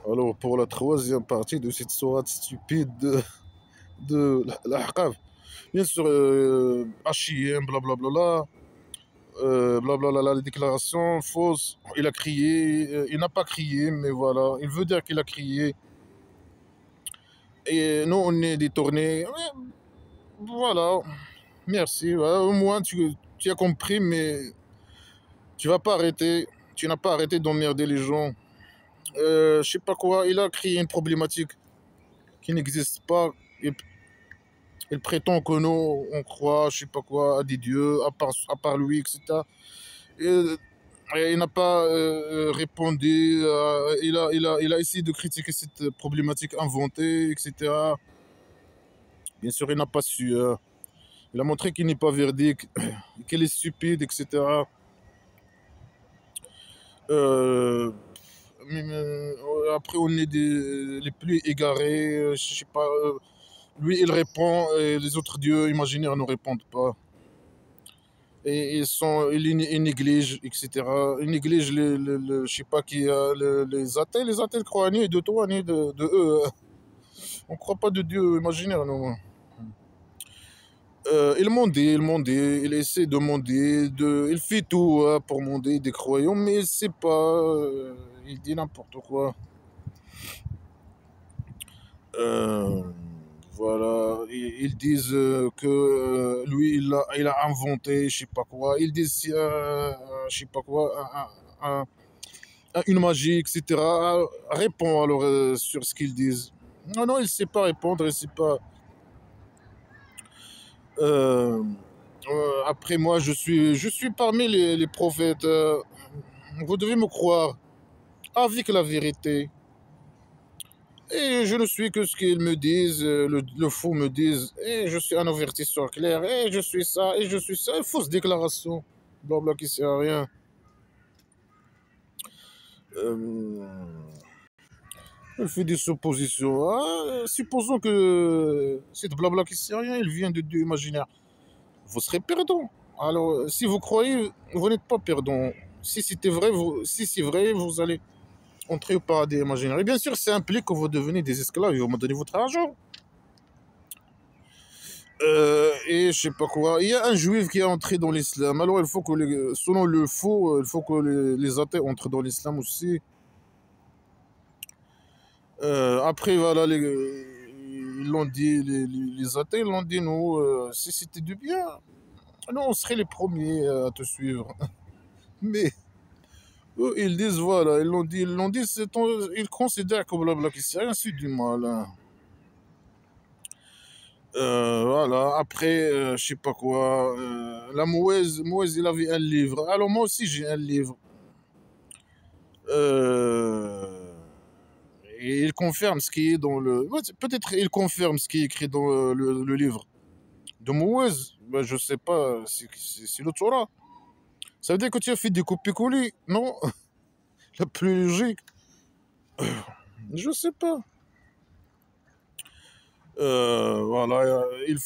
Alors, pour la troisième partie de cette sourate stupide de l'Ahqaf, bien sûr, H&M, blablabla, blablabla, les déclarations fausses. Il a crié, il n'a pas crié, mais voilà, il veut dire qu'il a crié. Et nous, on est détournés. Ouais, voilà, merci. Voilà, au moins, tu as compris, mais tu vas pas arrêter. Tu n'as pas arrêté d'emmerder les gens. Je sais pas quoi, il a créé une problématique qui n'existe pas. Il, il prétend que nous, on croit, je sais pas quoi, à des dieux, à part lui, etc. Et, et il n'a pas répondu. Il a essayé de critiquer cette problématique inventée, etc. Bien sûr, il n'a pas su. Il a montré qu'il n'est pas véridique, qu'il est stupide, etc. Euh, Après, on est les plus égarés. Je sais pas. Lui, il répond et les autres dieux imaginaires ne répondent pas. Et ils négligent, etc. Ils négligent je sais pas qui, les athées croient ni de toi ni de eux. On croit pas de Dieu imaginaire, non. Il essaie de mander, il fait tout pour mander des croyants, mais il sait pas, il dit n'importe quoi. Euh, voilà, ils disent que lui, il a inventé, je sais pas quoi. Ils disent, je sais pas quoi, une magie, etc. Réponds alors sur ce qu'ils disent. Non, non, il sait pas répondre, il sait pas. Euh, Après moi, je suis parmi les prophètes. Vous devez me croire avec la vérité. Et je ne suis que ce qu'ils me disent, le faux me disent. Et je suis un avertisseur clair. Et je suis ça, et je suis ça. Fausse déclaration. Blabla qui sert à rien. Euh, Elle fait des suppositions. Ah, supposons que cette blabla qui sert à rien, elle vient de Dieu imaginaire. Vous serez perdant. Alors, si vous croyez, vous n'êtes pas perdant. Si c'est vrai, vous allez entrer au paradis imaginaire. Et bien sûr, ça implique que vous devenez des esclaves et vous me donnez votre argent. Et je sais pas quoi. Il y a un juif qui est entré dans l'islam. Alors, il faut que, selon le faux, il faut que les athées entrent dans l'islam aussi. Après, voilà, ils l'ont dit, les athées, ils l'ont dit, nous, si c'était du bien, nous, on serait les premiers à te suivre. Mais eux, ils disent, voilà, ils l'ont dit, ils considèrent que blabla, que c'est rien, c'est du mal, hein. Voilà, après, je sais pas quoi, la Mouez, il avait un livre. Alors moi aussi, j'ai un livre. Euh, et il confirme ce qui est dans le... Ouais, peut-être il confirme ce qui est écrit dans le livre de Mouez. Ben, je sais pas, c'est le Torah. Ça veut dire que tu as fait des copier-coller, non? La plus logique. Je sais pas. Voilà, il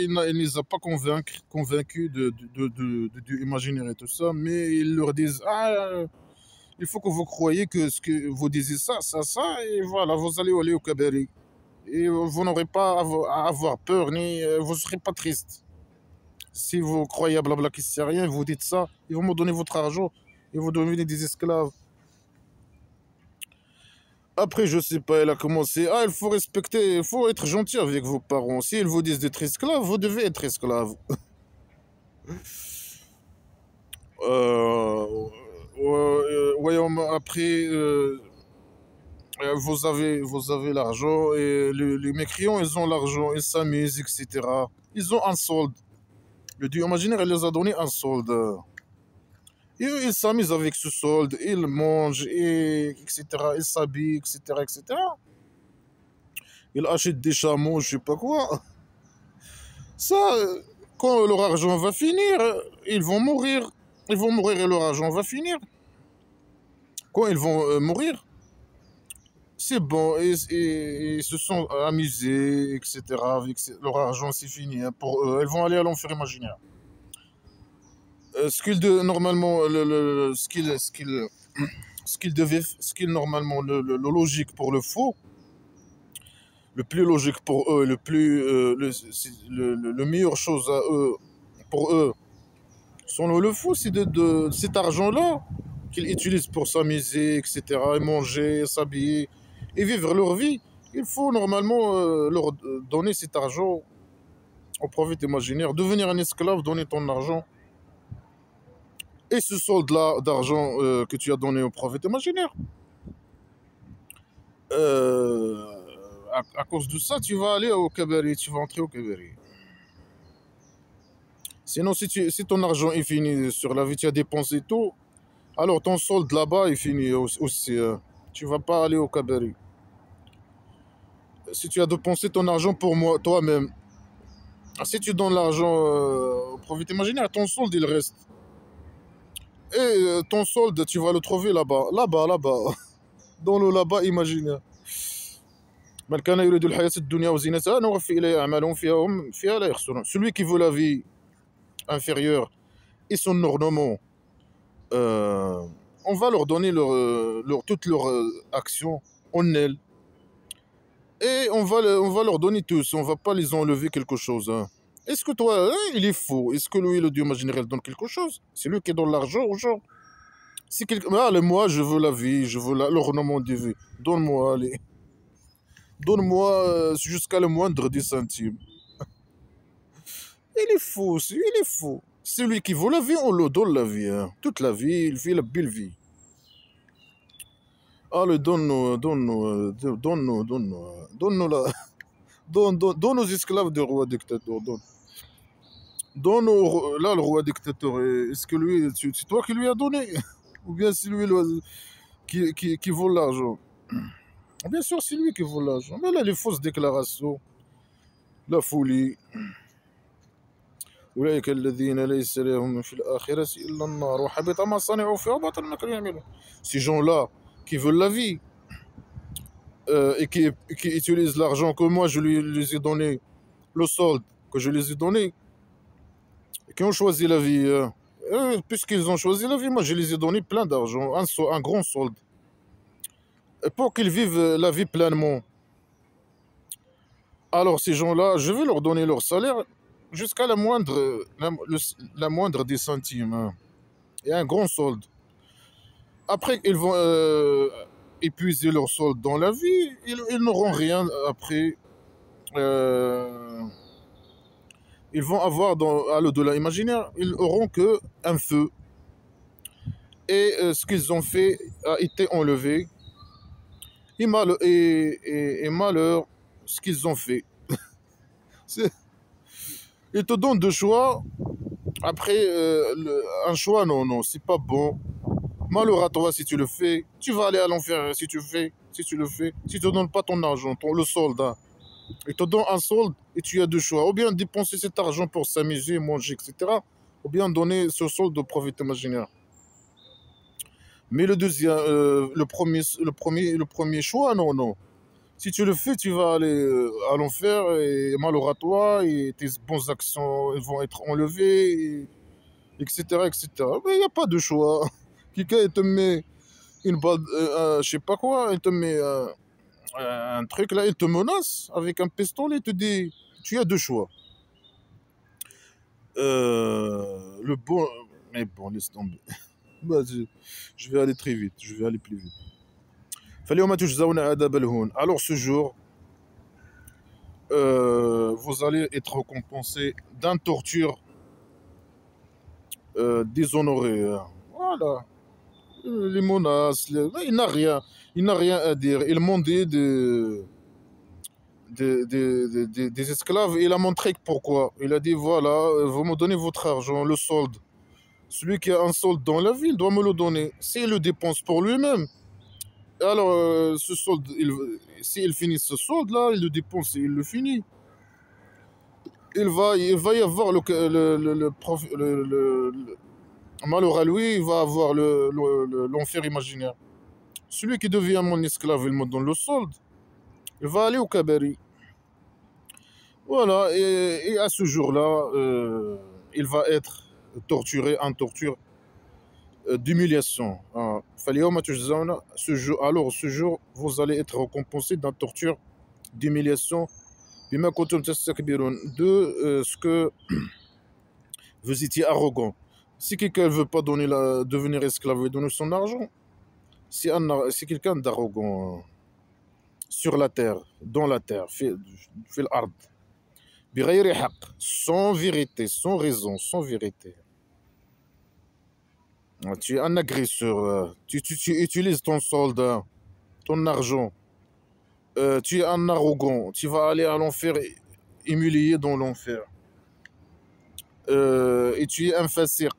ne les a pas convaincus de Dieu imaginaire et tout ça, mais ils leur disent, ah, il faut que vous croyez que ce que vous disiez ça, ça, ça, et voilà, vous allez aller au Kabari. Et vous n'aurez pas à avoir peur, ni vous ne serez pas triste. Si vous croyez à blabla qui ne sait rien, vous dites ça, ils vont me donner votre argent, et vous devenez des esclaves. Après, je sais pas, elle a commencé. Ah, il faut respecter, il faut être gentil avec vos parents. Si ils vous disent d'être esclave, vous devez être esclave. Euh, ouais, après, vous avez l'argent et les mécréants, ils ont l'argent, ils s'amusent, etc. Ils ont un solde. Le dieu imaginaire, il les a donné un solde. Et eux, ils s'amusent avec ce solde, ils mangent, etc. Ils s'habillent, etc., etc. Ils achètent des chameaux, je sais pas quoi. Ça, quand leur argent va finir, ils vont mourir. Ils vont mourir et leur argent va finir. Quand ils vont mourir, c'est bon. Ils se sont amusés, etc. Avec leur argent, c'est fini, hein, pour eux. Ils vont aller à l'enfer imaginaire. Normalement, ce qu'ils ce qui est normalement le logique pour le faux, le plus logique pour eux, le meilleure chose à eux, pour eux, selon le faux, c'est de cet argent-là qu'ils utilisent pour s'amuser, etc., et manger, s'habiller et vivre leur vie. Il faut normalement leur donner cet argent au prophète imaginaire, devenir un esclave, donner ton argent. Et ce solde-là d'argent que tu as donné au prophète imaginaire, euh, à cause de ça, tu vas aller au Kabari, tu vas entrer au Kabari. Sinon, si ton argent est fini sur la vie, tu as dépensé tout, alors ton solde là-bas est fini aussi. Tu vas pas aller au Kabari. Si tu as dépensé ton argent pour moi, toi-même, si tu donnes l'argent au prophète imaginaire, ton solde il reste. Et ton solde, tu vas le trouver là-bas, là-bas, dans le là-bas imaginaire. من كان يريد الحياة الدنيا وزينتها نوفي إليه أعمالهم فيها هم فيها لا يخسرون. Celui qui veut la vie inférieure et son ornement, euh, on va leur donner toutes leurs actions en elles. Et on va leur donner tous, on va pas les enlever quelque chose. Hein. Est-ce que toi, il est faux? Est-ce que lui, le Dieu imaginaire, donne quelque chose? C'est lui qui donne l'argent aux gens. Si quelqu'un... Allez, moi, je veux la vie, je veux l'ornement de vie. Donne-moi, allez. Donne-moi jusqu'à le moindre des centimes. Il est faux aussi, il est faux. Celui qui veut la vie, on le donne la vie. Hein. Toute la vie, il vit la belle vie. Allez, donne-nous, donne-nous, donne-nous, donne-nous, donne-nous la... Donne aux esclaves du roi dictateur. Donne là, le roi dictateur. Est-ce que lui, c'est toi qui lui as donné? Ou bien c'est lui qui vole l'argent? Bien sûr, c'est lui qui vole l'argent. Mais là, les fausses déclarations, la folie. أولئك الذين ليس لهم في الآخرة إلا النار وحبط ما صنعوا فيها وباطل ما كانوا يعملون. Ces gens-là qui veulent la vie et qui utilisent l'argent que moi je les ai donné, le solde que je les ai donné, qui ont choisi la vie, puisqu'ils ont choisi la vie, moi je les ai donné plein d'argent, un grand solde, pour qu'ils vivent la vie pleinement. Alors ces gens-là, je vais leur donner leur salaire jusqu'à la moindre des centimes, hein, et un grand solde. Après, ils vont épuiser leur solde dans la vie, ils n'auront rien après. euh, Ils vont avoir à l'au-delà imaginaire, ils auront que un feu. Et ce qu'ils ont fait a été enlevé. Et malheur, ce qu'ils ont fait. Ils te donnent deux choix. Après, un choix, non, non, c'est pas bon. Malheur à toi si tu le fais. Tu vas aller à l'enfer si tu le fais. Si tu ne donnes pas ton argent, le solde. Hein. Ils te donnent un solde et tu as deux choix. Ou bien dépenser cet argent pour s'amuser, manger, etc. Ou bien donner ce solde au prophète imaginaire. Mais le deuxième, le premier choix, non, non. Si tu le fais, tu vas aller à l'enfer et malheur à toi et tes bonnes actions vont être enlevées, etc., etc. Mais il n'y a pas de choix. Quelqu'un il te met une balle, je sais pas quoi, il te met un truc là, il te menace avec un pistolet, il te dit, tu as deux choix. Le bon, mais bon, laisse tomber. Vas-y, je vais aller très vite, je vais aller plus vite. فاليوم تجزون عذاب الهون. Alors ce jour, vous allez être récompensé d'une torture déshonorée. Voilà. Les menaces, il n'a rien. Il n'a rien à dire. Il demandait des esclaves et il a montré pourquoi. Il a dit voilà, vous me donnez votre argent, le solde. Celui qui a un solde dans la ville doit me le donner. S'il le dépense pour lui-même, alors ce solde, s'il finit ce solde-là, il le dépense et il le finit. Il va y avoir malheur à lui, il va avoir l'enfer imaginaire. Celui qui devient mon esclave, il me donne le solde. Il va aller au Kabari. Voilà, et à ce jour-là, il va être torturé en torture d'humiliation. فاليوم تجزون ce jour, alors ce jour, vous allez être récompensé d'une torture d'humiliation. بما كنتم تستكبرون de ce que vous étiez arrogant. Si quelqu'un ne veut pas donner devenir esclave et donner son argent, c'est quelqu'un d'arrogant sur la terre, dans la terre, في الأرض. بغير حق, sans vérité, sans raison, sans vérité. Tu es un agresseur, tu utilises ton soldat, ton argent. Tu es un arrogant, tu vas aller à l'enfer, humilié dans l'enfer. Et tu es un fasiq.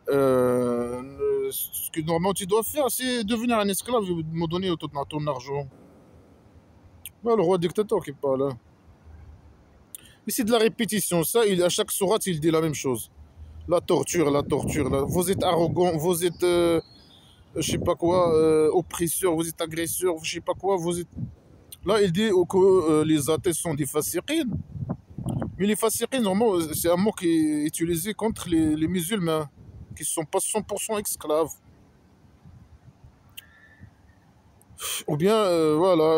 Ce que normalement tu dois faire, c'est devenir un esclave et me donner ton argent. Voilà, le roi dictateur qui parle. Hein. Mais c'est de la répétition. Ça, à chaque sourate, il dit la même chose. La torture, la torture. Vous êtes arrogant, vous êtes, je sais pas quoi, oppresseur, vous êtes agresseur, je sais pas quoi. Vous êtes... Là, il dit que les athées sont des fasiqines. Mais les fasiqines, normalement, c'est un mot qui est utilisé contre les musulmans, qui ne sont pas 100% esclaves. Ou bien, voilà,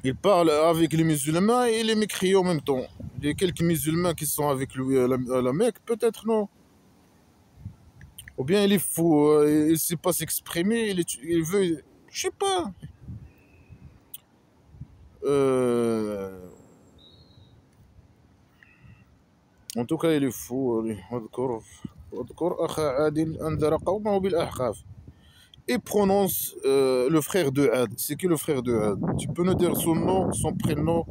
il parle avec les musulmans et les mécréants en même temps. Il y a quelques musulmans qui sont avec lui à la Mecque, peut-être non. Ou bien il est fou, il ne sait pas s'exprimer, il veut, je sais pas. En tout cas, il est fou. واذكر أخا عاد أنذر قومه بالأحقاف. Et prononce le frère de Had. C'est qui le frère de Had? Tu peux nous dire son nom, son prénom?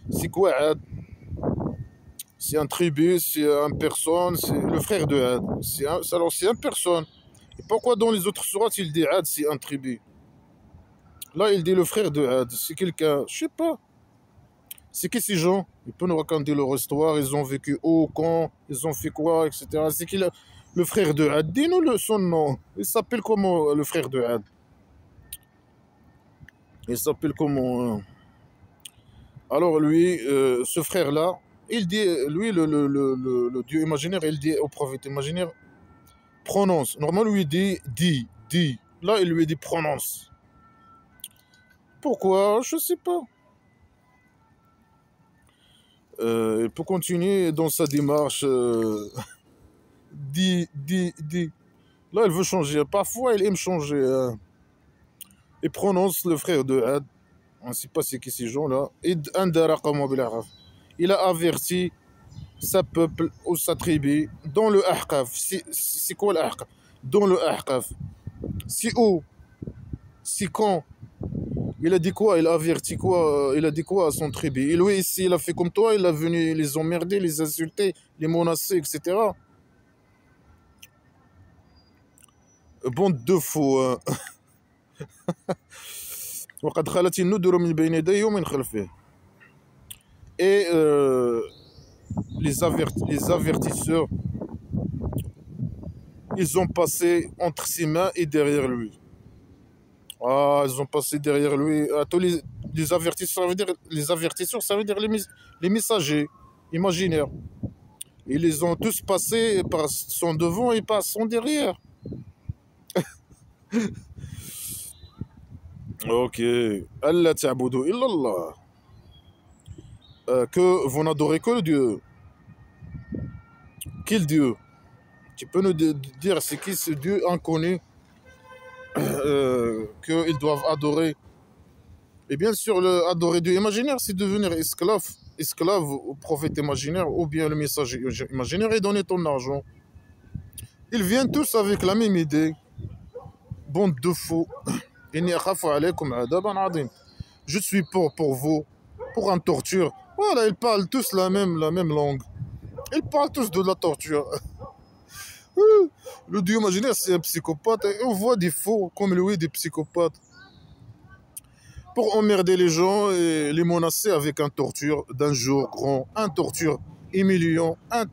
C'est quoi Had? C'est un tribu, c'est une personne, c'est le frère de Had. Alors c'est une personne. Et pourquoi dans les autres sourates il dit Had, c'est un tribu? Là il dit le frère de Had, c'est quelqu'un, je sais pas. C'est qui ces gens? Il peut nous raconter leur histoire, ils ont vécu où, quand, ils ont fait quoi, etc. C'est qui le frère de Had? Dis-nous son nom. Il s'appelle comment le frère de Had? Il s'appelle comment? Alors lui, ce frère-là, il dit, lui, le Dieu imaginaire, il dit au prophète imaginaire, prononce. Normalement, lui dit. Là, il lui dit prononce. Pourquoi? Je sais pas. Il peut continuer dans sa démarche. Dit. Là, il veut changer. Parfois, il aime changer. Il prononce le frère de Had. On ne sait pas c'est qui ces gens-là. Il a averti sa peuple ou sa tribu dans le Ahqaf. C'est quoi l'Ahqaf? Dans le Ahqaf. C'est où? C'est quand? Il a dit quoi? Il a averti quoi? Il a dit quoi à son tribu? Et lui, ici, il a fait comme toi, il a venu les emmerder, les insulter, les menacer, etc. Bande de faux. Hein. وقد خلت النذر من بين يديه ومن خلفه. Et les avertisseurs, ils ont passé entre ses mains et derrière lui. Ah, ils ont passé derrière lui. Tous les avertisseurs, ça veut dire les messagers imaginaires. Ils les ont tous passés par son devant et par son derrière. Ok. Allah ta'budu illallah. Que vous n'adorez que le Dieu. Quel Dieu? Tu peux nous dire c'est qui ce Dieu inconnu qu'ils doivent adorer? Et bien sûr, adorer Dieu imaginaire, c'est devenir esclave au prophète imaginaire ou bien le messager imaginaire et donner ton argent. Ils viennent tous avec la même idée. Bande de fous. Je suis pour vous, pour une torture. Voilà, ils parlent tous la même langue. Ils parlent tous de la torture. Le Dieu imaginaire, c'est un psychopathe. Et on voit des faux comme lui, des psychopathes. Pour emmerder les gens et les menacer avec un torture d'un jour grand, un torture humiliant, un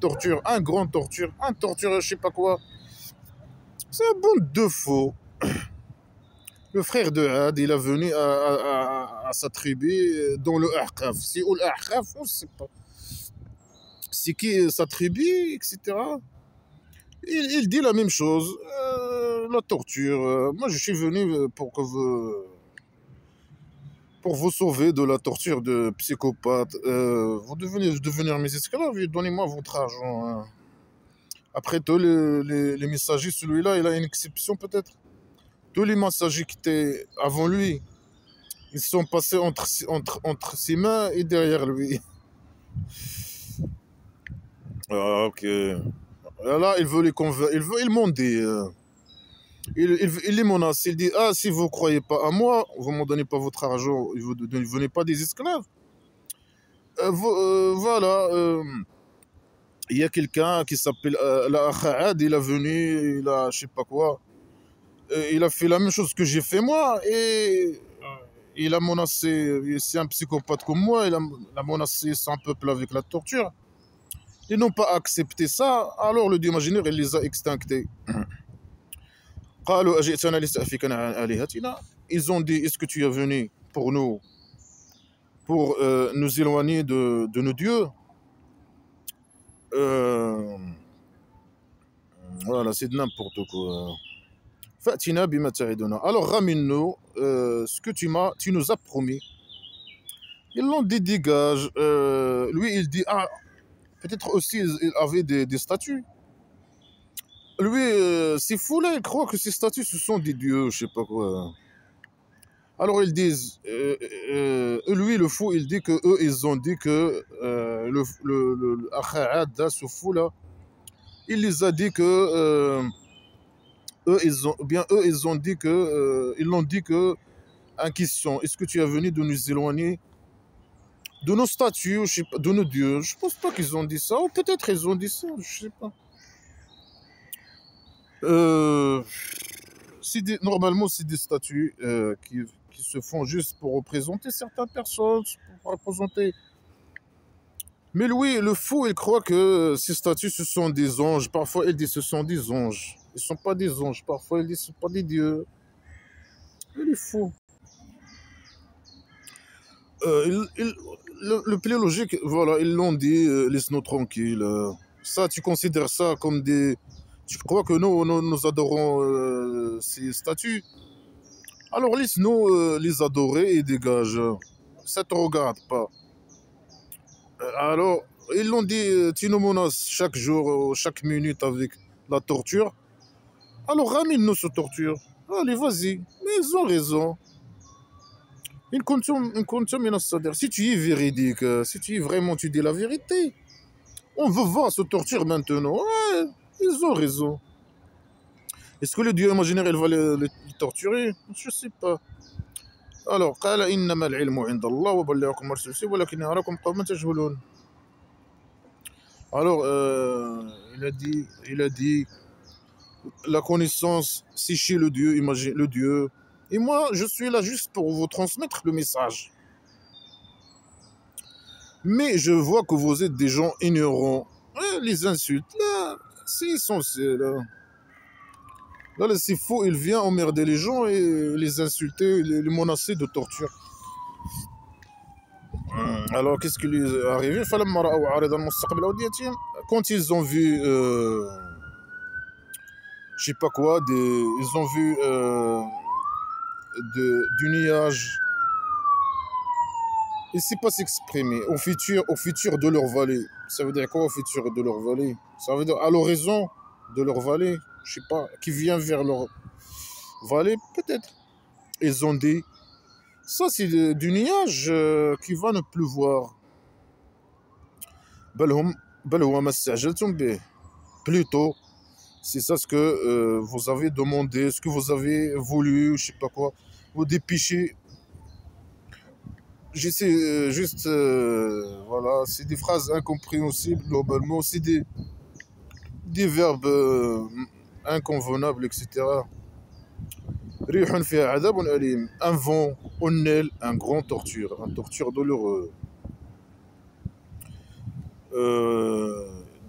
grand torture, je sais pas quoi. C'est un bande de faux. Le frère de Had, il est venu à sa tribu dans le Ahqaf. C'est où l'Ahqaf? On ne sait pas. C'est qui sa tribu, etc. Il dit la même chose, la torture. Moi, je suis venu pour vous sauver de la torture de psychopathe. Vous devez devenir mes esclaves et donnez-moi votre argent, hein. Après tous les messagers, celui-là, il a une exception peut-être. Tous les messagers qui étaient avant lui, ils sont passés entre ses mains et derrière lui. Ah, ok. Là, il veut les convaincre. Ils m'ont dit. Il les menace. Il dit, ah, si vous ne croyez pas à moi, vous ne me donnez pas votre argent, vous ne devenez pas des esclaves. Voilà. Il y a quelqu'un qui s'appelle la Khaad, il est venu, il a, je sais pas quoi. Il a fait la même chose que j'ai fait moi et il a menacé, c'est un psychopathe comme moi, il a menacé son peuple avec la torture. Ils n'ont pas accepté ça, alors le dieu imaginaire, il les a extinctés. قالوا أجئتنا لتأفكنا عن آلهتنا. Ils ont dit, est-ce que tu es venu pour nous, pour nous éloigner de nos dieux? Euh, Voilà, c'est de n'importe quoi. فأتنا بما تعدنا. Alors ramène-nous ce que tu nous as promis. Ils l'ont dit, dégage. Lui, il dit, ah, peut-être aussi il avait des statues. Lui, ces fous-là, ils croient que ces statues, ce sont des dieux, je sais pas quoi. Alors ils disent, lui le fou, il dit que eux, ils ont dit que le Akha'ad, ce fou-là, il les a dit que eux, ils ont dit que ils l'ont dit que en question, est-ce que tu es venu de nous éloigner de nos statues, je sais pas, de nos dieux? Je pense pas qu'ils ont dit ça, ou peut-être ils ont dit ça, je sais pas. Euh, Normalement, c'est des statues qui se font juste pour représenter certaines personnes, pour représenter. Mais lui, le fou, il croit que ces statues, ce sont des anges. Parfois, il dit que ce sont des anges. Ils ne sont pas des anges. Parfois, il dit que ce ne sont pas des dieux. Il est fou. Le plus logique, voilà, ils l'ont dit, laisse-nous tranquilles. Ça, tu considères ça comme des... Tu crois que nous adorons ces statues? Alors laisse-nous les adorer et dégage. Ça te regarde pas. Alors, ils l'ont dit, tu nous menaces chaque jour, chaque minute avec la torture. Alors ramène-nous cette torture. Allez, vas-y. Mais ils ont raison. Si tu es véridique, si tu es vraiment, tu dis la vérité, on veut voir cette torture maintenant. Ouais, ils ont raison. Est-ce que le dieu imaginaire, il va les torturer? Je sais pas. Alors, قال إنما العلم عند الله وبلغكم رسولي ولكن أراكم قوما تجهلون. Alors, il a dit, la connaissance, c'est chez le Dieu, imagine le Dieu. Et moi, je suis là juste pour vous transmettre le message. Mais je vois que vous êtes des gens ignorants. Les insultes, là, c'est essentiel. Là, c'est faux, il vient emmerder les gens et les insulter, les menacer de torture. Alors, qu'est-ce qui lui est arrivé? Quand ils ont vu, je sais pas quoi, ils ont vu du nuage. Il ne sait pas s'exprimer. Au futur de leur vallée. Ça veut dire quoi au futur de leur vallée? Ça veut dire à l'horizon de leur vallée. Je sais pas. Qui vient vers leur vallée, peut-être. Ils ont dit. Ça, c'est du nuage qui va ne pleuvoir. Plutôt, c'est ça ce que vous avez demandé, ce que vous avez voulu, je sais pas quoi. Vous dépêchez. J'essaie juste, voilà, c'est des phrases incompréhensibles globalement, c'est des verbes inconvenables, etc. ريح فيها عذاب أليم. Un vent, un aile, un grand torture, un torture douloureux.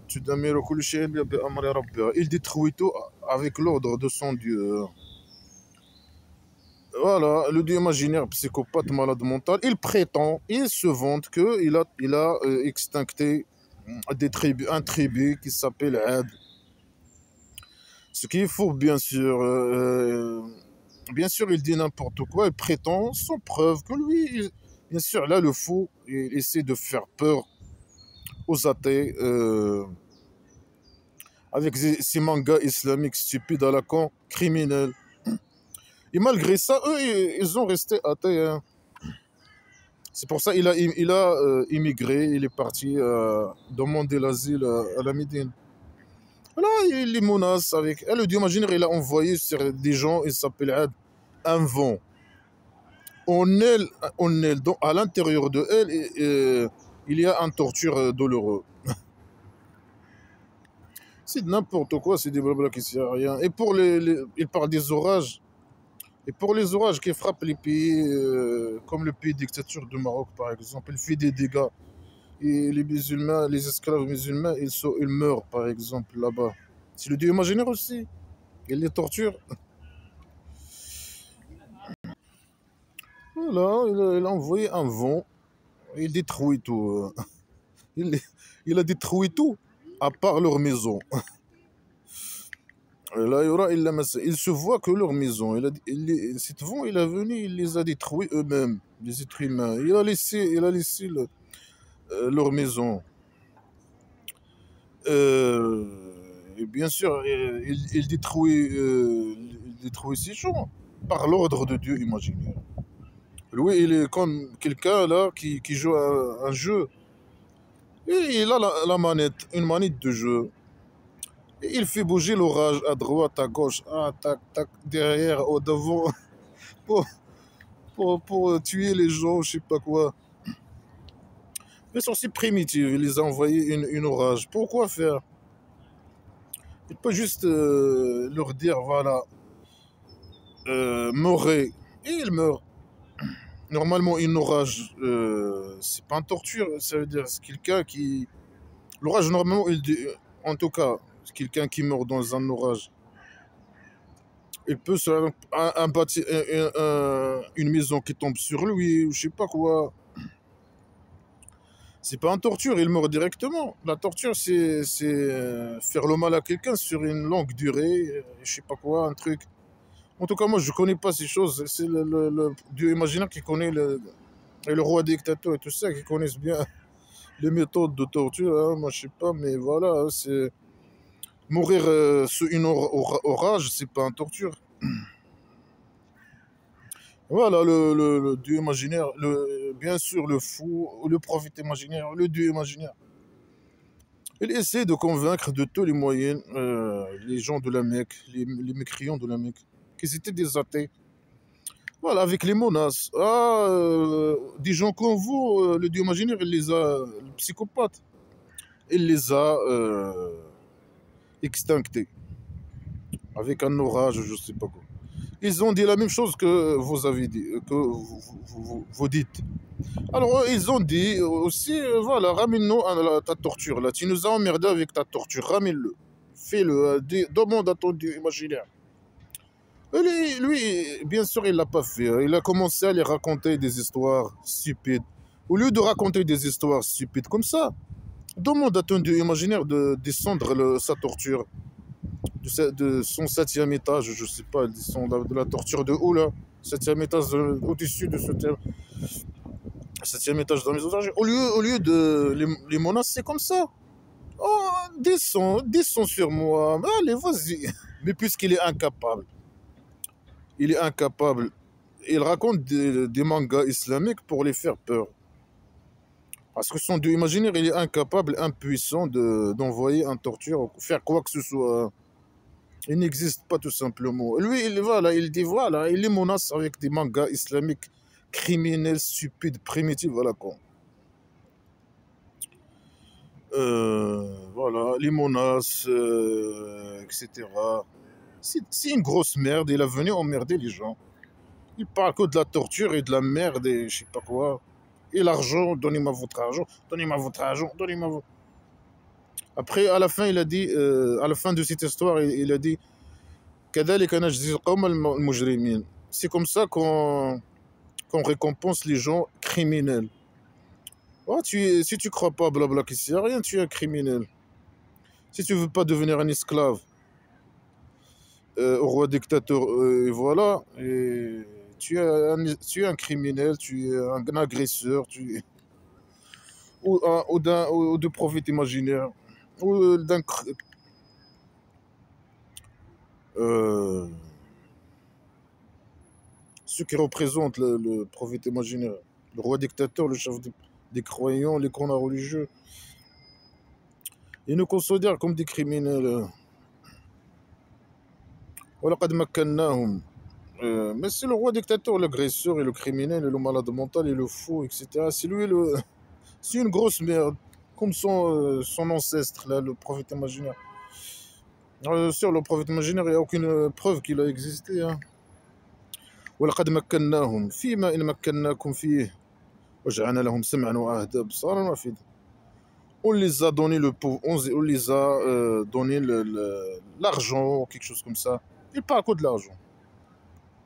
تدمر كل شيء بأمر ربها. Il détruit tout avec l'ordre de son Dieu. Voilà, le dieu imaginaire, psychopathe, malade mental, il prétend, il se vante qu'il a extincté un tribu qui s'appelle Ad. Ce qui est faux, bien sûr. Bien sûr, il dit n'importe quoi, il prétend sans preuve que lui, bien sûr, là, le faux, il essaie de faire peur aux athées avec ces mangas islamiques stupides à la con, criminels. Et malgré ça, eux, ils ont resté athées, hein. C'est pour ça qu'il a immigré, il est parti demander l'asile à la Médine. Là, il les menace avec. Le dieu imaginaire, il a envoyé sur des gens, il s'appelle Ad, un vent. En elle, à l'intérieur de elle, il y a un torture douloureux. C'est n'importe quoi, c'est des blabla qui servent à rien. Et pour il parle des orages. Et pour les orages qui frappent les pays, comme le pays dictature du Maroc, par exemple, il fait des dégâts. Et les musulmans, les esclaves musulmans, ils meurent, par exemple, là-bas. C'est le dieu imaginaire aussi. Il les torture. Voilà, il a envoyé un vent. Il détruit tout. Il, il a détruit tout, à part leur maison. Là, il y aura il se voit que leur maison. Cet vent, il est venu, il les a détruits eux-mêmes, les êtres humains. Il a laissé leur maison. Euh, et bien sûr, il détruit ces gens par l'ordre de Dieu imaginaire. Lui, il est comme quelqu'un là qui joue un jeu. Et il a la manette, une manette de jeu. Et il fait bouger l'orage à droite, à gauche, tac, tac, derrière, au devant, pour, pour tuer les gens, je sais pas quoi. Mais ils sont si primitifs, il les a envoyés une orage. Pourquoi faire? Il peut juste leur dire, voilà, mourrez. Et ils meurent. Normalement, une orage, c'est pas une torture, ça veut dire c'est quelqu'un qui. L'orage, normalement, en tout cas, c'est quelqu'un qui meurt dans un orage. Il peut se une maison qui tombe sur lui, ou je sais pas quoi. C'est pas une torture, il meurt directement. La torture, c'est faire le mal à quelqu'un sur une longue durée, je sais pas quoi, un truc. En tout cas, moi, je connais pas ces choses. C'est le Dieu imaginaire qui connaît et le roi dictateur et tout ça, qui connaissent bien les méthodes de torture, hein. Moi, je sais pas, mais voilà, hein, c'est mourir sous une orage, c'est pas une torture. Voilà, le dieu imaginaire, bien sûr, le fou, le prophète imaginaire, le dieu imaginaire. Il essaie de convaincre de tous les moyens les gens de la Mecque, les mécréants de la Mecque, qu'ils étaient des athées. Voilà, avec les menaces. Des gens comme vous, le dieu imaginaire, le psychopathe, il les a extinctés avec un orage, je sais pas quoi. Ils ont dit la même chose que vous avez dit, que vous dites. Alors, ils ont dit aussi, voilà, ramène-nous à ta torture, là. Tu nous as emmerdé avec ta torture, ramène-le. Fais-le, demande à ton Dieu imaginaire. Et lui, bien sûr, il l'a pas fait, hein. Il a commencé à les raconter des histoires stupides. Au lieu de raconter des histoires stupides comme ça, demande à ton Dieu imaginaire de descendre sa torture de son septième étage, je sais pas, de la torture de haut, là. Septième étage, au-dessus de ce septième étage de la maison d'argent. Au lieu de les menacer comme ça. Oh, descends sur moi. Allez, vas-y. Mais puisqu'il est incapable, il est incapable. Il raconte des mangas islamiques pour les faire peur. Parce que son dieu imaginaire, il est incapable, impuissant d'envoyer un torture, faire quoi que ce soit. Il n'existe pas tout simplement. Lui, il dit voilà, il les menace avec des mangas islamiques criminels, stupides, primitifs, voilà quoi. Voilà, les menaces, etc. C'est une grosse merde, il a venu emmerder les gens. Il parle que de la torture et de la merde et je sais pas quoi. Et l'argent, donnez-moi votre argent, donnez-moi votre argent, donnez-moi votre... Après, à la fin, il a dit, à la fin de cette histoire, il a dit كذلك نجزي القوم المجرمين. C'est comme ça qu'on récompense les gens criminels. Oh, si tu crois pas, blabla, qu'il n'y a rien, tu es un criminel. Si tu veux pas devenir un esclave, au roi dictateur, et voilà. Et tu es un criminel, tu es un agresseur, ou de prophète imaginaire, ou euh, ceux qui représentent le prophète imaginaire, le roi dictateur, le chef des croyants, les cons religieux. Ils nous considèrent comme des criminels. وَلَقَدْ مَكَّنَّاهُمْ. Mais c'est le roi dictateur, l'agresseur et le criminel et le malade mental et le fou, etc. C'est lui c'est une grosse merde, comme son ancêtre, là, le prophète imaginaire. Sur le prophète imaginaire, il n'y a aucune preuve qu'il a existé. Hein. وَلَقَدْ مَكَّنَّاهُمْ فِيمَا إِنْ مَكَّنَّاكُمْ فِيهِ وَجَعَلْنَا لَهُمْ سَمْعًا وَأَفْئِدَةً وَأَبْصَارًا وَأَفْئِدَةً. On les a donné on les a donné l'argent, quelque chose comme ça. Il parle que de l'argent.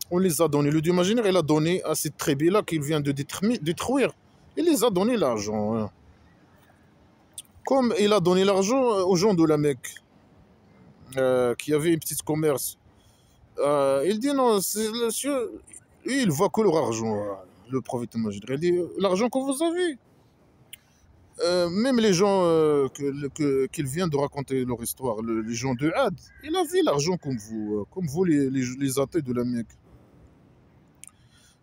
On les a donné. Le Dieu imaginaire, il a donné à cette tribu-là qu'il vient de détruire. Il les a donné l'argent. Hein. Comme il a donné l'argent aux gens de la Mecque, qui avaient un petit commerce. Il dit non, il voit que leur argent, le prophète imaginaire. Il dit l'argent que vous avez. Même les gens qu'il vient de raconter leur histoire, les gens de Had, il a vu l'argent comme vous les athées de la Mecque.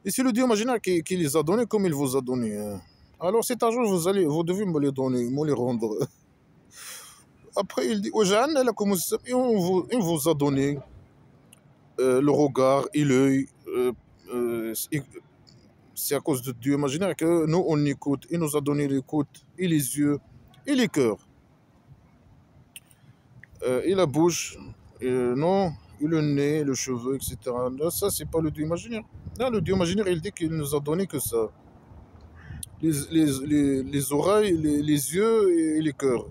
Et c'est le Dieu imaginaire qui les a donnés comme il vous a donné. Hein. Alors cet argent, vous devez me les donner, me les rendre. Après, il dit, et on vous a donné le regard et l'œil. C'est à cause de Dieu imaginaire que nous, on écoute. Il nous a donné l'écoute et les yeux et les cœurs. Et la bouche, non, et le nez, le cheveu, etc. Là, ça, c'est pas le Dieu imaginaire. Là, le Dieu imaginaire, il dit qu'il nous a donné que ça. Les oreilles, les yeux et les cœurs.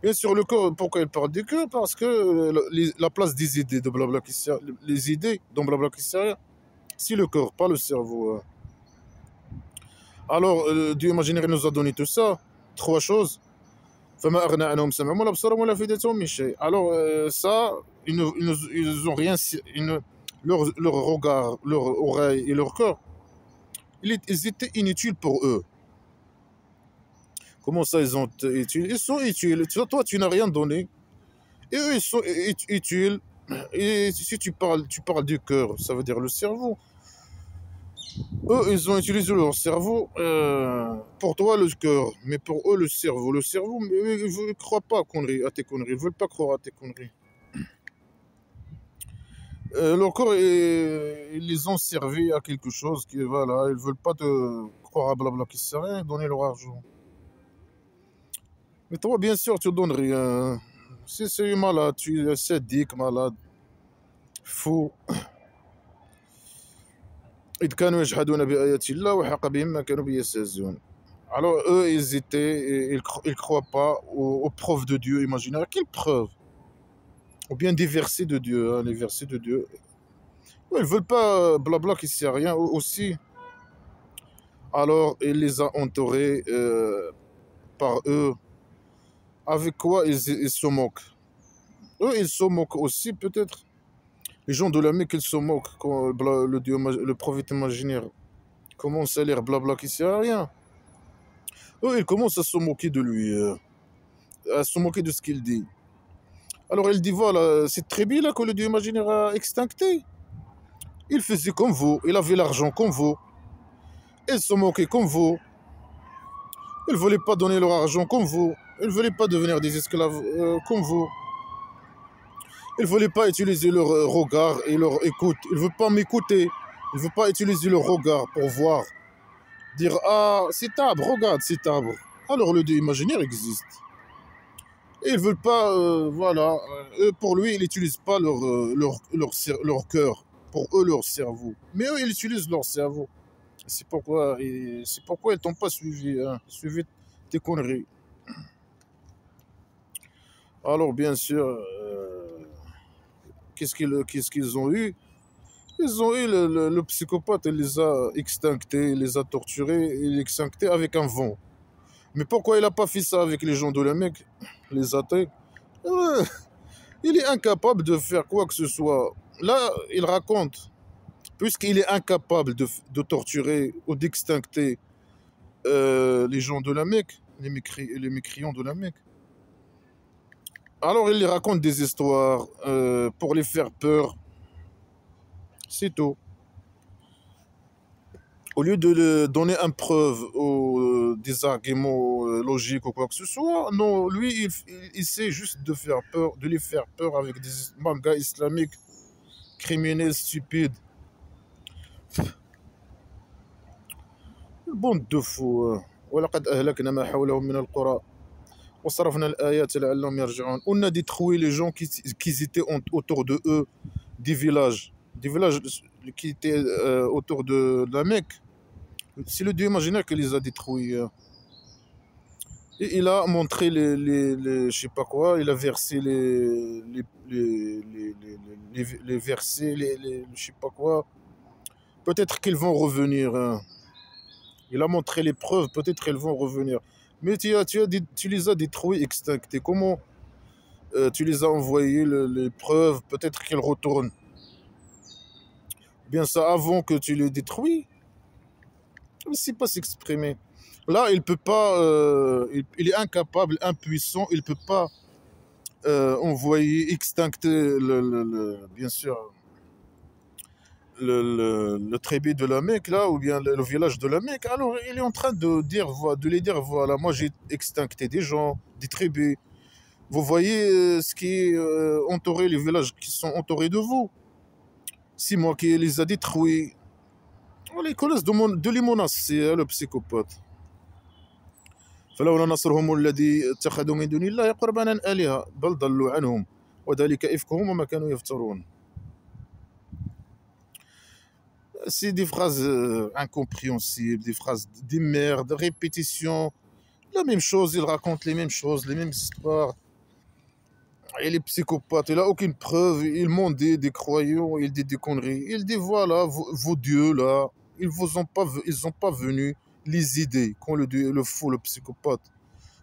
Bien sûr, le corps, pourquoi il parle du cœur? Parce que la place des idées de Blabla qui sert, les idées dans Blabla qui sert, c'est le corps, pas le cerveau. Hein. Alors, Dieu imaginaire il nous a donné tout ça, trois choses. Alors, ça, ils ont rien, leur regard, leur oreille et leur corps, ils étaient inutiles pour eux. Comment ça, ils ont été utiles? Ils sont utiles. Toi, tu n'as rien donné. Et eux, ils sont utiles. Et si tu parles du cœur, ça veut dire le cerveau. Eux, ils ont utilisé leur cerveau pour toi, le cœur. Mais pour eux, le cerveau. Le cerveau, mais ils ne croient pas à tes conneries. Ils ne veulent pas croire à tes conneries. Leur corps, ils les ont servis à quelque chose qui, voilà, ils ne veulent pas te croire à blabla qui sert à rien, donner leur argent. Mais toi, bien sûr, tu ne donnes rien. Si c'est malade, tu es sadique, malade, fou. إذ كانوا يجحدون بآيات الله وحاق بهم ما كانوا به يستهزئون. Alors eux, ils croient pas aux preuves de Dieu imaginaires. Quelles preuves? Ou bien des versets de Dieu, hein, les versets de Dieu. Ouais, ils veulent pas blabla qui sert à rien aussi. Alors il les a entourés par eux. Avec quoi ils se moquent? Eux, ils se moquent aussi peut-être. Les gens de la Mecque, ils se moquent quand le prophète imaginaire commence à lire blabla qui sert à rien. Eux, ils commencent à se moquer de lui, à se moquer de ce qu'il dit. Alors il dit voilà, cette tribu-là que le Dieu imaginaire a extincté. Il faisait comme vous, il avait l'argent comme vous, il se moquait comme vous, ils ne voulaient pas donner leur argent comme vous, ils ne voulaient pas devenir des esclaves comme vous. Ils ne voulaient pas utiliser leur regard et leur écoute. Ils ne veulent pas m'écouter. Ils ne veulent pas utiliser leur regard pour voir. Dire ah, cet arbre, regarde cet arbre. Alors le Dieu imaginaire existe. Et ils ne veulent pas, voilà. Pour lui, ils n'utilisent pas leur cœur. Pour eux, leur cerveau. Mais eux, ils utilisent leur cerveau. C'est pourquoi ils ne t'ont pas suivi. Hein. Suivi tes conneries. Alors bien sûr. Qu'est-ce qu'ils ont eu? Ils ont eu le psychopathe, il les a extinctés, il les a torturés, il les a extinctés avec un vent. Mais pourquoi il n'a pas fait ça avec les gens de la Mecque, les athées? Il est incapable de faire quoi que ce soit. Là, il raconte, puisqu'il est incapable de torturer ou d'extincter les gens de la Mecque, les mécréants de la Mecque. Alors il les raconte des histoires pour les faire peur, c'est tout. Au lieu de donner une preuve ou des arguments logiques ou quoi que ce soit, non, lui, il essaie juste de faire peur, de les faire peur avec des mangas islamiques criminels stupides. Bande de fous. ولقد أهلكنا ما حولهم من القرى وصرفنا الآيات لعلهم يرجعون. On a détruit les gens qui étaient autour de eux, des villages qui étaient autour de la Mecque. C'est le Dieu imaginaire qui les a détruits. Et il a montré je sais pas quoi, il a versé les versets, je sais pas quoi. Peut-être qu'ils vont revenir. Il a montré les preuves, peut-être qu'elles vont revenir. Mais tu les as détruits, extinctés. Comment tu les as envoyés, les preuves, peut-être qu'elles retournent. Bien ça, avant que tu les détruis, il ne sait pas s'exprimer. Là, il peut pas, il est incapable, impuissant, il ne peut pas envoyer, extincter, bien sûr, le tribu de la Mecque, là, ou bien le village de la Mecque. Alors, il est en train de les dire, voilà, moi j'ai extincté des gens, des tribus. Vous voyez ce qui est entouré, les villages qui sont entourés de vous. C'est moi qui les a détruits. On les connaît de les menacer, le psychopathe. فلولا نصرهم الذي اتخذوا من دون الله قربانا آلهة بل ضلوا عنهم وذلك إفكهم وما كانوا يفترون. C'est des phrases incompréhensibles, des phrases des merdes, répétitions. La même chose, il raconte les mêmes choses, les mêmes histoires. Il est psychopathe, il n'a aucune preuve. Il ment des croyants, il dit des conneries. Il dit voilà, vos dieux là, ils ont pas venu les idées. Quand le fou, le psychopathe,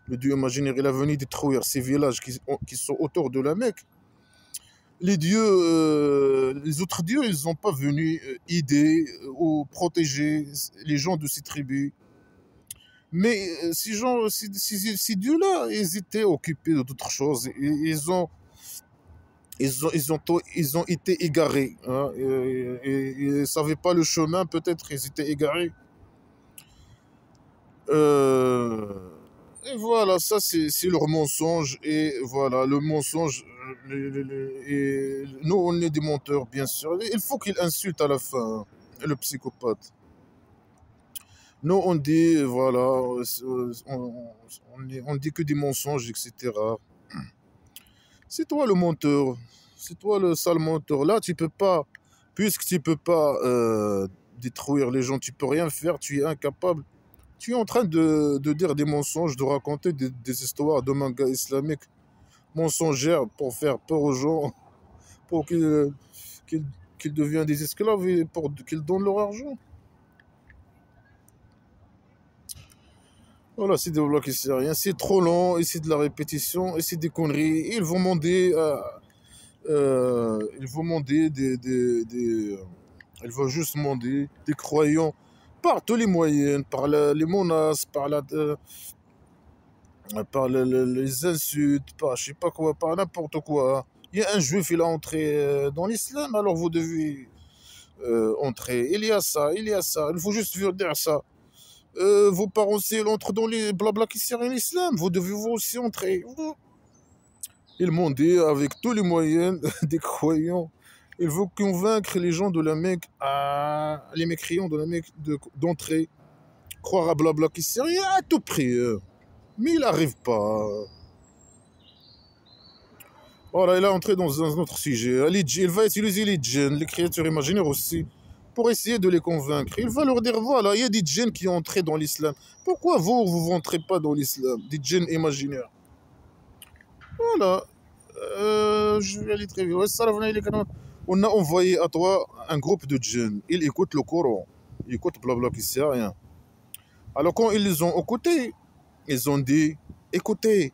le dieu imaginaire, il a venu détruire ces villages qui sont autour de la Mecque. Les dieux, les autres dieux, ils n'ont pas venu aider ou protéger les gens de ces tribus. Mais ces dieux-là, ils étaient occupés d'autres choses. Ils ont été égarés. Hein, ils ne savaient pas le chemin, peut-être ils étaient égarés. Et voilà, ça c'est leur mensonge. Et voilà, le mensonge. Nous, on est des menteurs, bien sûr. Il faut qu'il insulte à la fin, hein, le psychopathe. Nous, on dit, voilà, on dit que des mensonges, etc. C'est toi le menteur. C'est toi le sale menteur. Là, tu peux pas, puisque tu peux pas détruire les gens, tu peux rien faire, tu es incapable. Tu es en train de dire des mensonges, de raconter des histoires de mangas islamiques mensongères pour faire peur aux gens, pour qu'ils deviennent des esclaves et pour qu'ils donnent leur argent. Voilà, c'est des blocs ici, rien. C'est trop long, et c'est de la répétition, et c'est des conneries. Ils vont demander, ils vont juste demander des croyants par tous les moyens, par les menaces, par les insultes, par je sais pas quoi, par n'importe quoi. Il y a un juif, il a entré dans l'islam, alors vous devez entrer. Il y a ça, il y a ça. Il faut juste dire ça. Vos parents, si ils entrent dans les blabla qui sert à l'islam, vous devez vous aussi entrer. Ils m'ont dit, avec tous les moyens des croyants, il faut convaincre les gens de la Mecque, les mécréants de la Mecque, d'entrer, croire à blabla qui sert à tout prix. Mais il n'arrive pas. Voilà, il a entré dans un autre sujet. Il va utiliser les djinns, les créatures imaginaires aussi, pour essayer de les convaincre. Il va leur dire, voilà, il y a des djinns qui ont entré dans l'islam. Pourquoi vous n'entrez pas dans l'islam? Des djinns imaginaires. Voilà. Je vais aller très vite. On a envoyé à toi un groupe de djinns. Ils écoutent le Coran. Ils écoutent blabla qui sert à rien. Alors quand ils les ont écoutés, ils ont dit, écoutez,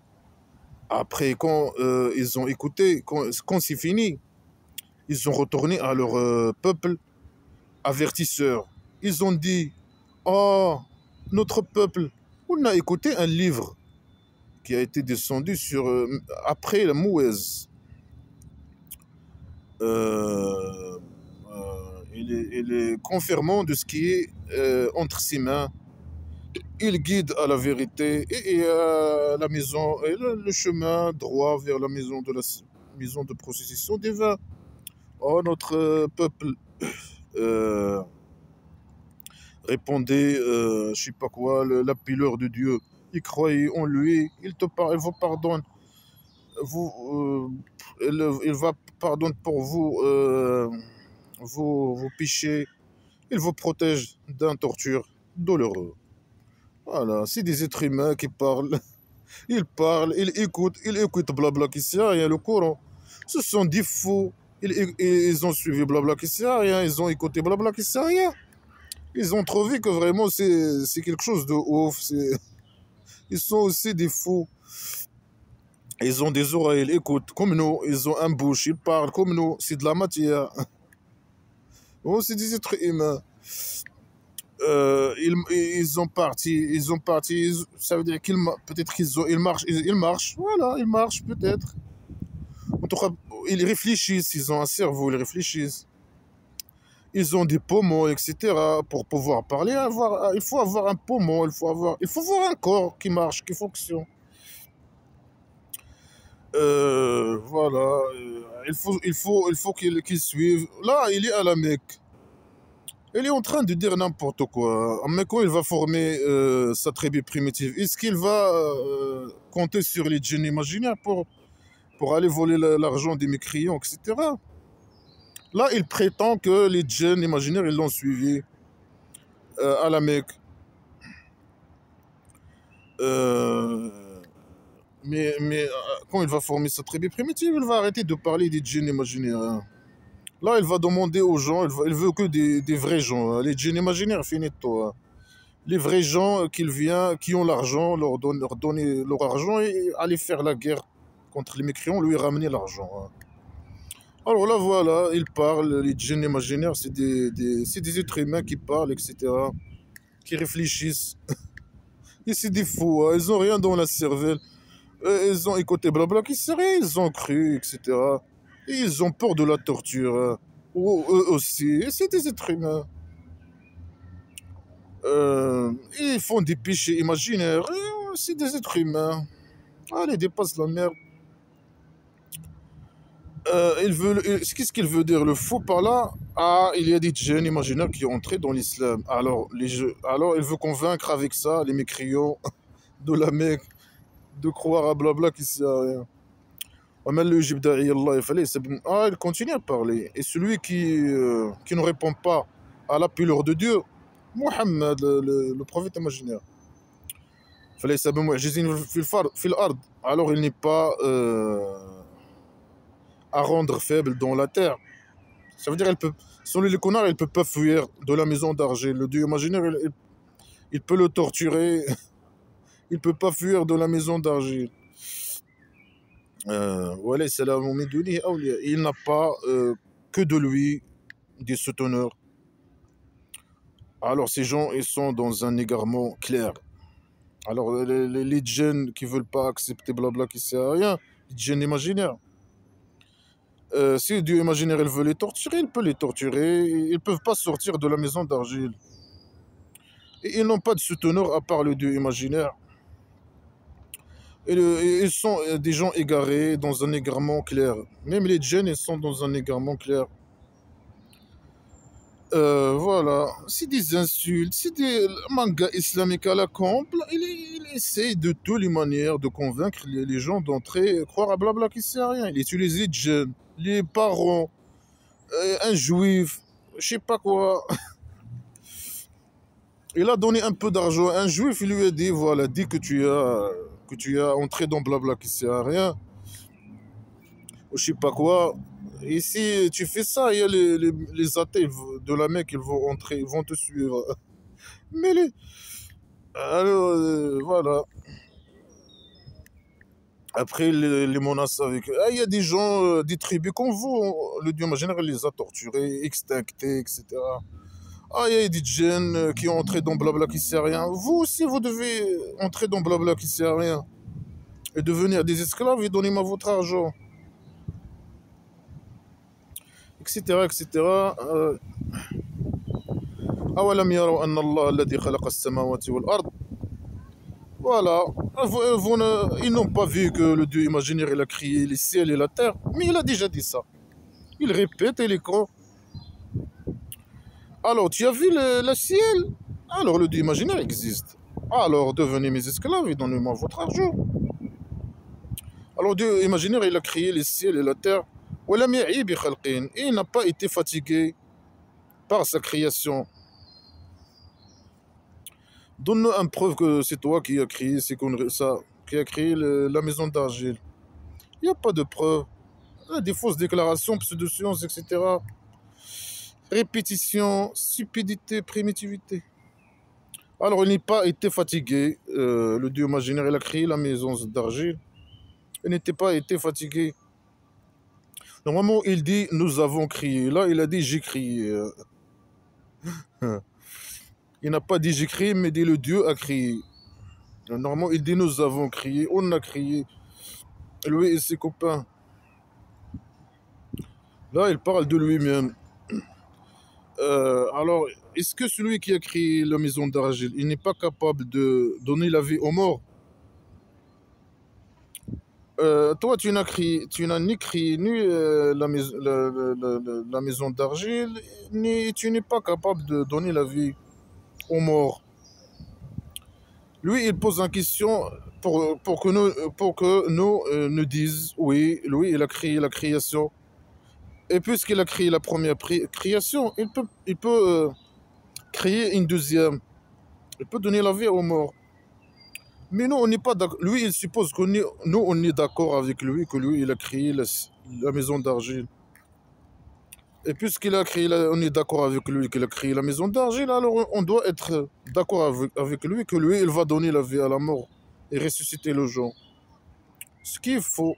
Après, quand ils ont écouté, quand c'est fini, ils ont retourné à leur peuple avertisseur. Ils ont dit, oh, notre peuple, on a écouté un livre qui a été descendu après la Mouez. Il est confirmant de ce qui est entre ses mains. Il guide à la vérité et la maison, et le chemin droit vers la maison maison de procession divine. Oh, notre peuple euh, répondait, je sais pas quoi, la pileur de Dieu. Il croyait en lui, il vous pardonne, vous, il va pardonner pour vous vos péchés, il vous protège d'un torture douloureux. Voilà, c'est des êtres humains qui parlent. Ils parlent, ils écoutent blabla qui sert à rien, le Coran. Ce sont des fous. Ils ont suivi blabla qui sert à rien, ils ont écouté blabla qui sert à rien. Ils ont trouvé que vraiment c'est quelque chose de ouf. Ils sont aussi des fous. Ils ont des oreilles, ils écoutent comme nous. Ils ont un bouche, ils parlent comme nous. C'est de la matière. Oh, c'est des êtres humains. Ils ont parti. Ça veut dire peut-être ils marchent. Voilà, ils marchent peut-être. En tout cas, ils réfléchissent. Ils ont un cerveau, ils réfléchissent. Ils ont des poumons, etc. Pour pouvoir parler, il faut avoir un poumon, il faut avoir un corps qui marche, qui fonctionne. Voilà. Il faut qu'il suive. Là, il est à la Mecque. Il est en train de dire n'importe quoi. Mais quand il va former sa tribu primitive, est-ce qu'il va compter sur les djinns imaginaires pour aller voler l'argent des mécréants, etc. Là, il prétend que les djinns imaginaires, ils l'ont suivi à la Mecque. Euh, mais quand il va former sa tribu primitive, il va arrêter de parler des djinns imaginaires, hein. Là, il va demander aux gens, il veut que des vrais gens, hein. Les djinns imaginaires, finito, hein. Les vrais gens qui ont l'argent, leur donner leur argent et aller faire la guerre contre les mécréants, lui ramener l'argent, hein. Alors là, voilà, ils parlent, les djinns imaginaires, c'est des êtres humains qui parlent, etc., qui réfléchissent. Et c'est des fous, hein. Ils ont rien dans la cervelle. Ils ont écouté blabla qui serait, ils ont cru, etc. Et ils ont peur de la torture, hein. Eux aussi, et c'est des êtres humains. Ils font des péchés imaginaires, c'est des êtres humains. Allez, dépasse la merde. Qu'est-ce qu'il veut dire le faux par là? Ah, il y a des djinns imaginaires qui ont entré dans l'islam. Alors, il veut convaincre avec ça les mécréants de la Mecque de croire à blabla qui sert à rien. Il continue à parler. Et celui qui ne répond pas à l'appel de Dieu, Mohammed, le prophète imaginaire. Alors il n'est pas à rendre faible dans la terre. Ça veut dire selon les connards, il ne peut pas fuir de la maison d'argile. Le Dieu imaginaire, il peut le torturer. Il ne peut pas fuir de la maison d'argile. Voilà, il n'a pas que de lui des souteneurs. Alors ces gens, ils sont dans un égarement clair. Alors les djinns qui veulent pas accepter blabla qui sert à rien, les djinns imaginaires. Si Dieu imaginaire il veut les torturer, il peut les torturer. Ils peuvent pas sortir de la maison d'argile. Et ils n'ont pas de souteneur à part le Dieu imaginaire. Et ils sont des gens égarés dans un égarement clair. Même les djinns, ils sont dans un égarement clair. Voilà, c'est des insultes, c'est des mangas islamiques à la comble. Il essaie de toutes les manières de convaincre les gens d'entrer, croire à blabla qui sert à rien. Il utilise les jeunes, les parents, un juif, je sais pas quoi. Il a donné un peu d'argent à un juif, il lui a dit voilà, dis que tu as entré dans blabla qui sert à rien, ou je sais pas quoi. Et si tu fais ça, il y a les athées de la Mecque, ils vont entrer, ils vont te suivre. Mais les, alors, voilà. Après, les menaces avec... Ah, il y a des gens, des tribus comme vous, le dieu imaginaire les a torturés, extinctés, etc. Ah, il y a des jeunes qui ont entré dans Blabla qui sert à rien. Vous aussi, vous devez entrer dans Blabla qui sert à rien. Et devenir des esclaves et donner-moi votre argent, etc. etc. أولم يروا أن الله الذي خلق السماوات والأرض. Voilà. Ils n'ont pas vu que le Dieu imaginaire il a créé les ciels et la terre, mais il a déjà dit ça. Il répète et les croit. Alors, tu as vu le ciel? Alors, le Dieu imaginaire existe. Alors, devenez mes esclaves et donnez-moi votre argent. Alors, Dieu imaginaire, il a créé les ciels et la terre. Et il n'a pas été fatigué par sa création. Donne-nous une preuve que c'est toi qui as créé qui a créé la maison d'argile. Il n'y a pas de preuve. Il y a des fausses déclarations, pseudo-sciences, etc. Répétition, stupidité, primitivité. Alors, il n'a pas été fatigué. Le Dieu imaginaire, il a créé la maison d'argile. Il n'était pas été fatigué. Normalement, il dit nous avons crié. Là, il a dit j'ai crié. Il n'a pas dit j'ai crié, mais dit le Dieu a crié. Normalement, il dit nous avons crié, on a crié. Lui et ses copains. Là, il parle de lui-même. Alors, est-ce que celui qui a créé la maison d'argile, il n'est pas capable de donner la vie aux morts? Toi, tu n'as ni créé ni la maison d'argile, ni tu n'es pas capable de donner la vie aux morts. Lui, il pose une question pour que nous nous disent, oui, lui, il a créé la création. Et puisqu'il a créé la première création, il peut créer une deuxième. Il peut donner la vie aux morts. Mais nous, on n'est pas d'accord. Lui, il suppose que nous, on est d'accord avec lui, que lui, il a créé la maison d'argile. Et puisqu'il a créé, on est d'accord avec lui qu'il a créé la maison d'argile, alors on doit être d'accord avec lui que lui, il va donner la vie à la mort et ressusciter le gens. Ce qu'il faut.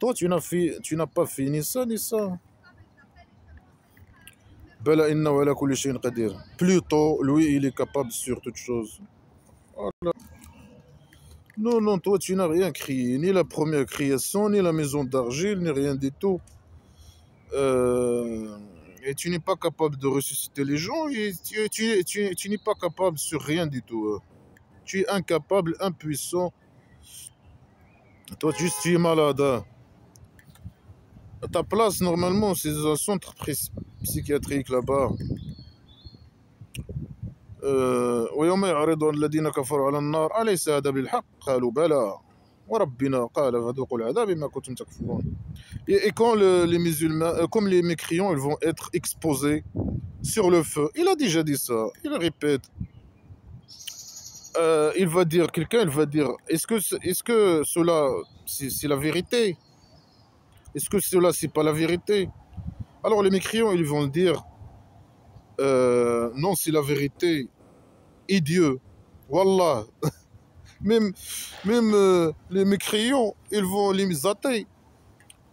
Toi, tu n'as pas fait ni ça, ni ça. Bala inna wa ala kulli shay'in qadir. Plutôt, lui, il est capable sur toute chose. Voilà. Non, non, toi, tu n'as rien créé. Ni la première création, ni la maison d'argile, ni rien du tout. Euh, et tu n'es pas capable de ressusciter les gens et tu n'es pas capable sur rien du tout. Tu es incapable, impuissant. Toi, juste, tu es malade. Hein. Ta place, normalement, c'est dans un centre psychiatrique là-bas. ويوم يعرض الذين كفروا على النار أليس هذا بالحق قالوا بلى وربنا قال فذوقوا العذاب بما كنتم تكفرون. Et quand les musulmans, comme les mécréants, ils vont être exposés sur le feu. Il a déjà dit ça, il répète. Il va dire, quelqu'un, il va dire, est-ce que cela, c'est la vérité? Est-ce que cela, c'est pas la vérité? Alors les mécréants, ils vont dire, non, c'est la vérité. Et Dieu, Wallah, même, les mécréants, ils vont les athées.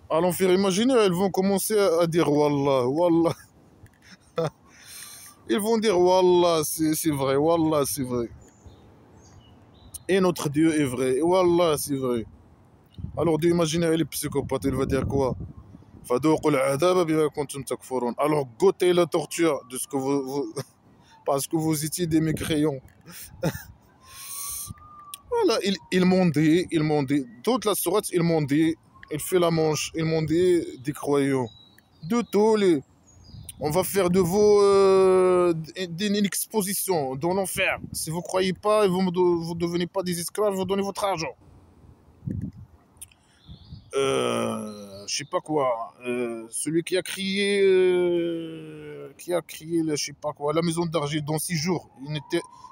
À l'enfer imaginaire, ils vont commencer à dire Wallah, Wallah. Ils vont dire Wallah, c'est vrai, Wallah, c'est vrai. Et notre Dieu est vrai, Wallah, c'est vrai. Alors, Dieu imaginaire, il est psychopathe, il va dire quoi? فذوقوا العذاب بما كنتم تكفرون. Alors, goûtez la torture de ce que parce que vous étiez des mécréants. Voilà, ils m'ont dit, toute la sourate, ils m'ont dit, il fait la manche, ils m'ont dit des croyants. De tous les. On va faire de vous une exposition dans l'enfer. Si vous ne croyez pas, vous ne devenez pas des esclaves, vous donnez votre argent. Je sais pas quoi. Celui qui a crié, je sais pas quoi, la maison d'argile dans 6 jours,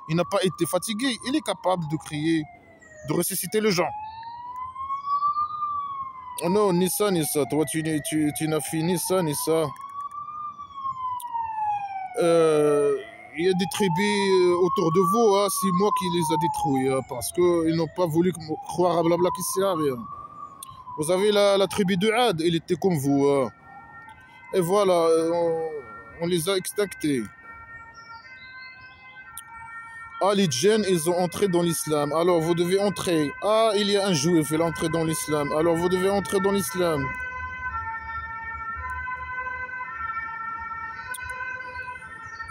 il n'a pas été fatigué. Il est capable de crier, de ressusciter les gens. Oh non, ni ça, ni ça. Toi, tu n'as fait ni ça, ni ça. Euh, il y a des tribus autour de vous, hein, c'est moi qui les a détruits, hein, parce qu'ils n'ont pas voulu croire à blabla qui sert à rien. Vous avez la tribu de Had, il était comme vous. Hein. Et voilà, on les a extinctés. Ah, les djinns, ils ont entré dans l'islam. Alors vous devez entrer. Ah, il y a un juif, il est entré dans l'islam. Alors vous devez entrer dans l'islam.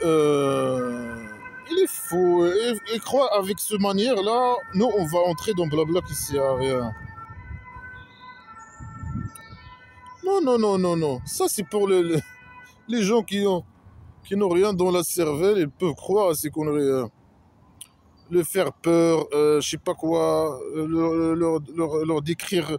Il est fou. Il croit avec ce manière-là, nous, on va entrer dans blabla qui sert à rien. Non, non, non, non, non. Ça, c'est pour les gens qui n'ont rien dans la cervelle. Ils peuvent croire à ces conneries. Hein. Le faire peur, je sais pas quoi, leur décrire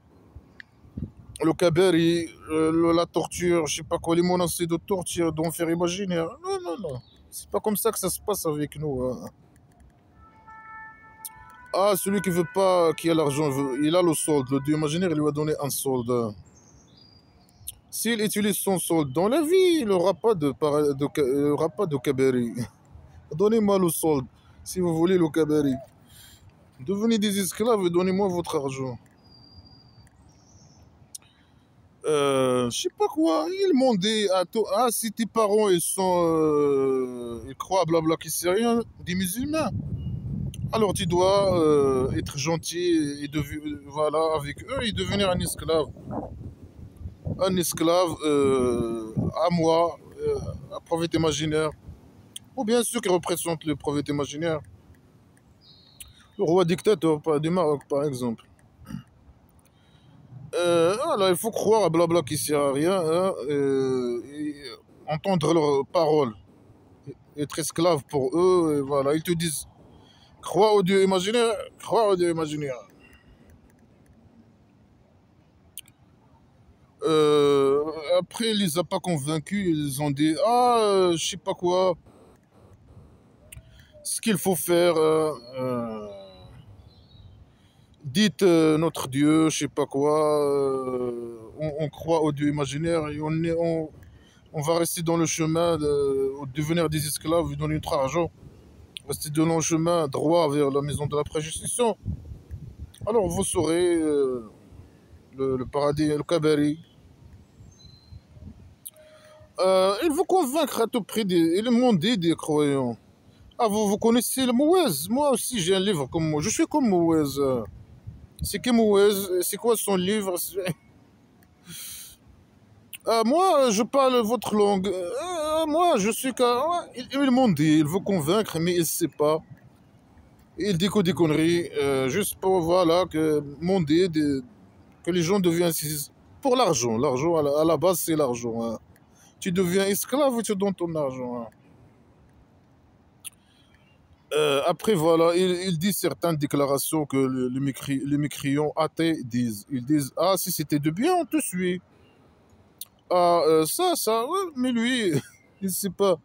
le cabari, la torture, je sais pas quoi, les menaces de torture, d'enfer imaginaire. Non, non, non. C'est pas comme ça que ça se passe avec nous. Hein. Ah, celui qui veut pas, qui a l'argent, il a le solde. Le dieu imaginaire, il lui a donné un solde. S'il utilise son solde dans la vie, il n'aura pas il aura pas de cabari. Donnez-moi le solde, si vous voulez le cabari. Devenez des esclaves et donnez-moi votre argent. Je sais pas quoi, ils m'ont dit, ah, si tes parents, ils croient, blabla, qui c'est rien, des musulmans, alors tu dois être gentil et voilà, avec eux et devenir un esclave. Un esclave à moi, un prophète imaginaire, ou bien ceux qui représentent le prophète imaginaire, le roi dictateur du Maroc, par exemple. Voilà, il faut croire à blabla qui sert à rien, hein, et entendre leurs paroles, être esclave pour eux, et voilà, ils te disent, crois au Dieu imaginaire, crois au Dieu imaginaire. Euh, Après, il les a pas convaincus, ils ont dit, ah, je sais pas quoi, ce qu'il faut faire, dites notre Dieu, je sais pas quoi, on croit au Dieu imaginaire et on va rester dans le chemin de devenir des esclaves et donner notre argent. Rester dans le chemin droit vers la maison de la préjustition. Alors vous saurez le paradis, le kabari. Il vous convaincre à tout prix, il m'ont dit des croyants. Ah, vous connaissez le Mouez? Moi aussi j'ai un livre comme moi. Je suis comme Mouez. C'est qui Mouez? C'est quoi son livre? Moi, je parle votre langue. Moi, je suis ils m'ont dit, ils vous convaincre, mais ils ne savent pas. Ils disent que des conneries, juste pour, voilà, que m'ont dit que les gens deviennent pour l'argent. L'argent, à la base, c'est l'argent. Hein. Tu deviens esclave et tu donnes ton argent. Hein. Après, voilà, il dit certaines déclarations que les mécréants athées disent. Ils disent, ah, si c'était de bien, on te suit. Ah, ça, ouais, mais lui, il ne sait pas.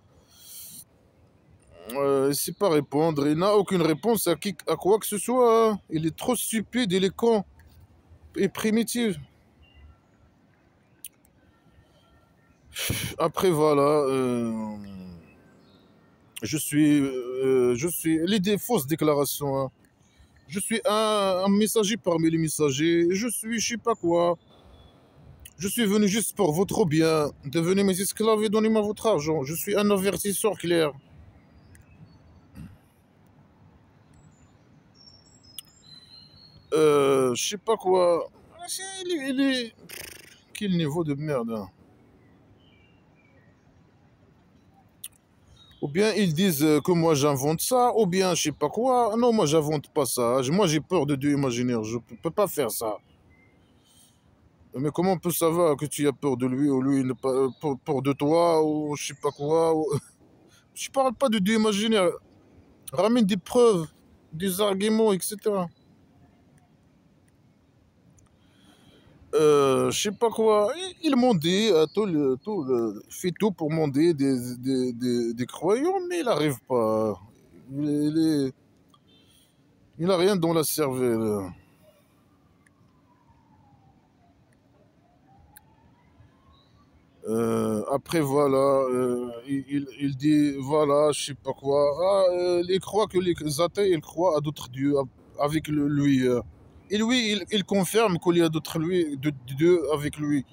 Il sait pas répondre. Il n'a aucune réponse à quoi que ce soit. Hein. Il est trop stupide, il est con et primitif. Après, voilà. Je suis les fausses déclarations. Hein. Je suis un messager parmi les messagers. Je suis, je sais pas quoi. Je suis venu juste pour votre bien. Devenez mes esclaves et donnez-moi votre argent. Je suis un avertisseur clair. Je sais pas quoi. Il est... Quel niveau de merde. Hein. Ou bien ils disent que moi j'invente ça, ou bien je sais pas quoi. Non, moi j'invente pas ça. Moi j'ai peur de Dieu imaginaire. Je peux pas faire ça. Mais comment on peut savoir que tu as peur de lui ou lui n'a pas peur de toi ou je sais pas quoi. Je parle pas de Dieu imaginaire. Ramène des preuves, des arguments, etc. Je sais pas quoi. Ils m'ont dit, fait tout pour demander des croyants, mais il n'arrive pas. Il n'a rien dans la cervelle. Après, voilà, il dit, voilà, je sais pas quoi. Ah, il croit que les athées, ils croient à d'autres dieux avec lui. Et lui, il confirme qu'il y a d'autres dieux avec lui.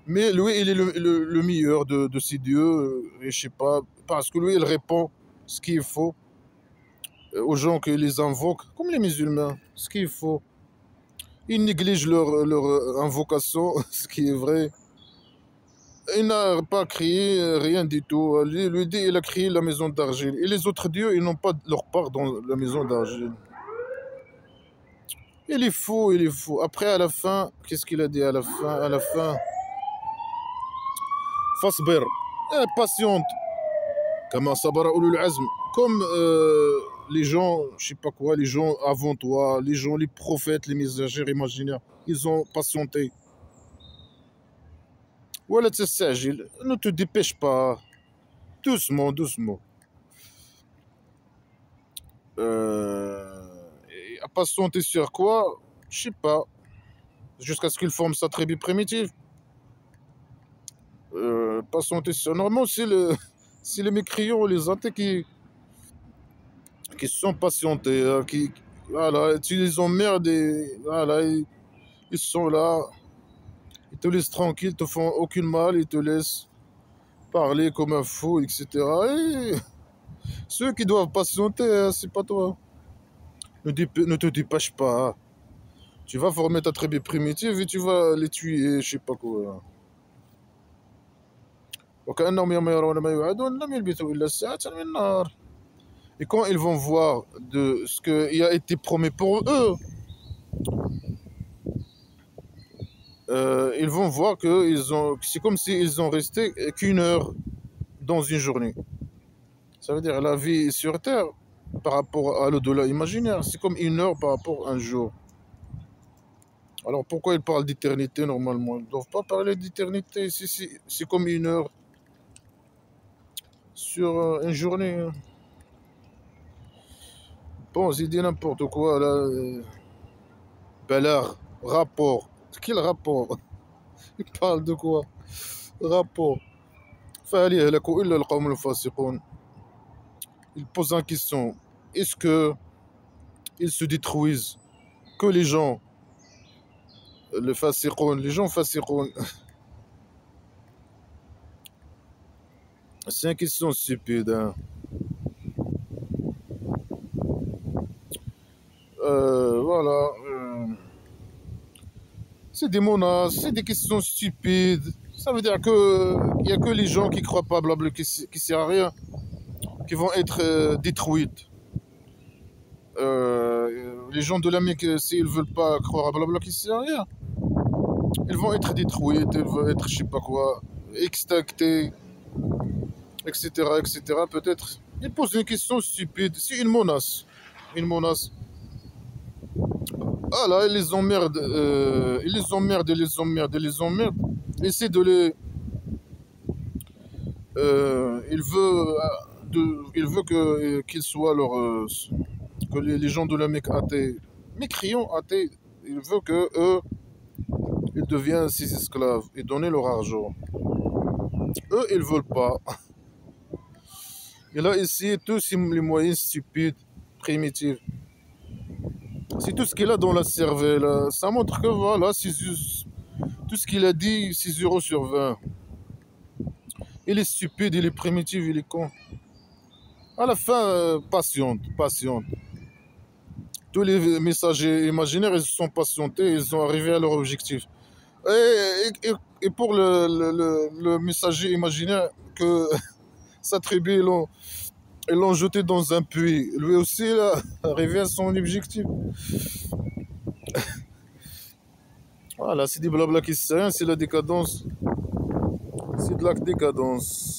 Mais lui, il est le meilleur de ces dieux, et je sais pas, parce que lui, il répond ce qu'il faut aux gens qui les invoquent, comme les musulmans, ce qu'il faut. Ils négligent leur invocation, ce qui est vrai. Il n'a pas créé rien du tout. Lui dit, il a créé la maison d'argile. Et les autres dieux, ils n'ont pas leur part dans la maison d'argile. Il est fou, il est fou. Après, à la fin, qu'est-ce qu'il a dit à la fin? À la fin, Fasbir, patiente. Kama sabara ulul azm. Comme les gens, je sais pas quoi, les gens avant toi, les gens, les prophètes, les messagers imaginaires, ils ont patienté. Voilà, t'sajil, ne te dépêche pas. Doucement, doucement. Et à patienter sur quoi? Je sais pas. Jusqu'à ce qu'il forme sa tribu primitive. Patienter sur. Normalement, c'est les mécréants, les athées qui sont patientés, voilà, tu les emmerdes et voilà, ils sont là, ils te laissent tranquille, ils te font aucun mal, ils te laissent parler comme un fou, etc. Et ceux qui doivent patienter, c'est pas toi. Ne te dépêche pas. Tu vas former ta tribu primitive et tu vas les tuer, je sais pas quoi. وكأنهم يوم يرون ما يوعدون لم يلبثوا إلا ساعة من نار. Et quand ils vont voir de ce qui a été promis pour eux, ils vont voir que c'est comme s'ils ont resté qu'une heure dans une journée. Ça veut dire la vie sur Terre, par rapport à l'au-delà imaginaire, c'est comme une heure par rapport à un jour. Alors pourquoi ils parlent d'éternité normalement? Ils ne doivent pas parler d'éternité. C'est comme une heure sur une journée. Bon, j'ai dit n'importe quoi là. Ballard, rapport. Quel rapport? Il parle de quoi? Rapport. Il pose une question. Est-ce que ils se détruisent? Que les gens, les gens fasiqoun, c'est une question stupide. Hein. Voilà. C'est des menaces, c'est des questions stupides. Ça veut dire que il y a que les gens qui croient pas, blabla, qui sert à rien, qui vont être détruites. Les gens de la Mecque, s'ils veulent pas croire à blabla, qui sert à rien, ils vont être détruits, ils vont être, je sais pas quoi, extinctés, etc., etc. Peut-être. Ils posent une question stupide. C'est une menace. Une menace. Ah là, ils les emmerdent. Ils les emmerdent, ils les emmerdent, ils les emmerdent. Essaie de les. Il veut qu'ils soient que les gens de la Mecque athées, mécréants athées, il veut que eux, ils deviennent ses esclaves et donner leur argent. Eux, ils veulent pas. Il a essayé tous les moyens stupides, primitifs. C'est tout ce qu'il a dans la cervelle. Ça montre que voilà, tout ce qu'il a dit, 6 euros sur 20. Il est stupide, il est primitif, il est con. À la fin, patiente, patiente. Tous les messagers imaginaires, ils se sont patientés, ils sont arrivés à leur objectif. Et pour le messager imaginaire que sa tribu, ils l'ont jeté dans un puits. Lui aussi, il a arrivé à son objectif. Voilà, c'est des blabla qui se rien, c'est la décadence. C'est de la décadence.